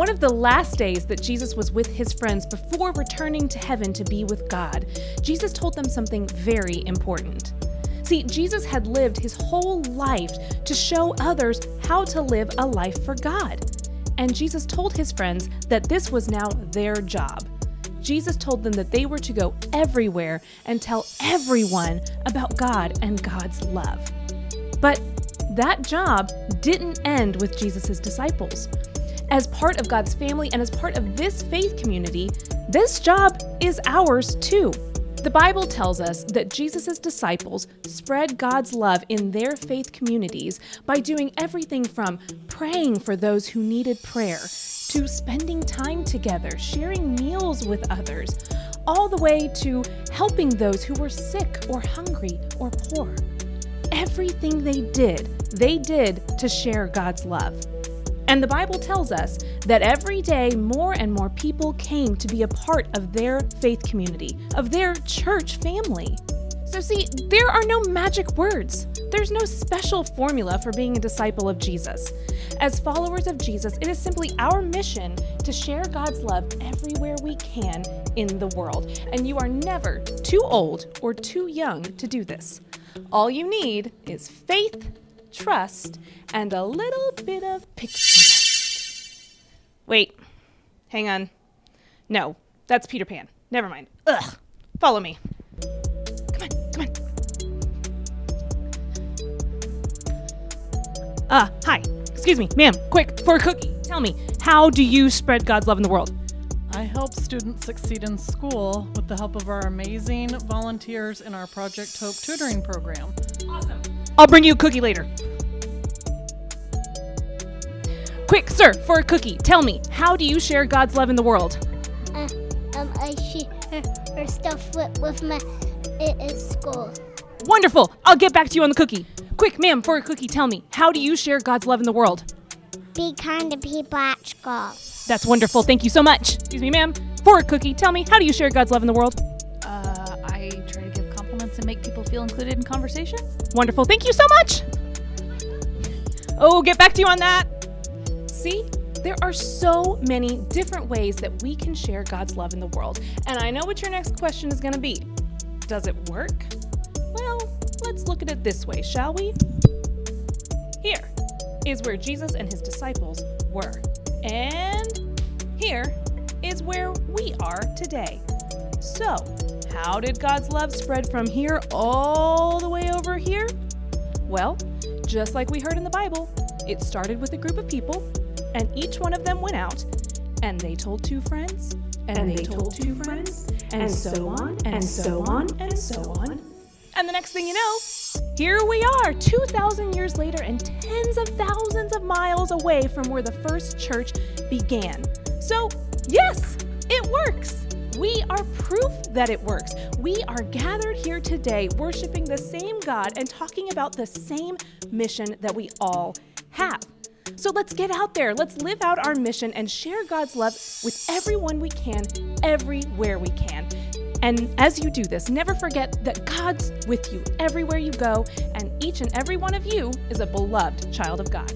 one of the last days that Jesus was with his friends before returning to heaven to be with God, Jesus told them something very important. See, Jesus had lived his whole life to show others how to live a life for God. And Jesus told his friends that this was now their job. Jesus told them that they were to go everywhere and tell everyone about God and God's love. But that job didn't end with Jesus' disciples. As part of God's family and as part of this faith community, this job is ours too. The Bible tells us that Jesus' disciples spread God's love in their faith communities by doing everything from praying for those who needed prayer, to spending time together, sharing meals with others, all the way to helping those who were sick or hungry or poor. Everything they did to share God's love. And the Bible tells us that every day more and more people came to be a part of their faith community, of their church family. So see, there are no magic words. There's no special formula for being a disciple of Jesus. As followers of Jesus, it is simply our mission to share God's love everywhere we can in the world. And you are never too old or too young to do this. All you need is faith, trust, and a little bit of pixie dust. Wait, hang on. No, that's Peter Pan. Never mind. Ugh, follow me. Come on. Hi. Excuse me, ma'am, quick, for a cookie. Tell me, how do you spread God's love in the world? I help students succeed in school with the help of our amazing volunteers in our Project Hope tutoring program. Awesome. I'll bring you a cookie later. Quick, sir, for a cookie, tell me, how do you share God's love in the world? I share stuff with my at school. Wonderful. I'll get back to you on the cookie. Quick, ma'am, for a cookie, tell me, how do you share God's love in the world? Be kind to people at school. That's wonderful. Thank you so much. Excuse me, ma'am. For a cookie, tell me, how do you share God's love in the world? I try to give compliments and make people feel included in conversation. Wonderful. Thank you so much. Oh, get back to you on that. See, there are so many different ways that we can share God's love in the world. And I know what your next question is going to be. Does it work? Well, let's look at it this way, shall we? Here is where Jesus and his disciples were. And here is where we are today. So, how did God's love spread from here all the way over here? Well, just like we heard in the Bible, it started with a group of people, and each one of them went out, and they told two friends, and they told two friends, and so on, and so on, and so on. And the next thing you know, here we are, 2,000 years later and tens of thousands of miles away from where the first church began. So, yes, it works. We are proof that it works. We are gathered here today worshiping the same God and talking about the same mission that we all have. So let's get out there. Let's live out our mission and share God's love with everyone we can, everywhere we can. And as you do this, never forget that God's with you everywhere you go, and each and every one of you is a beloved child of God.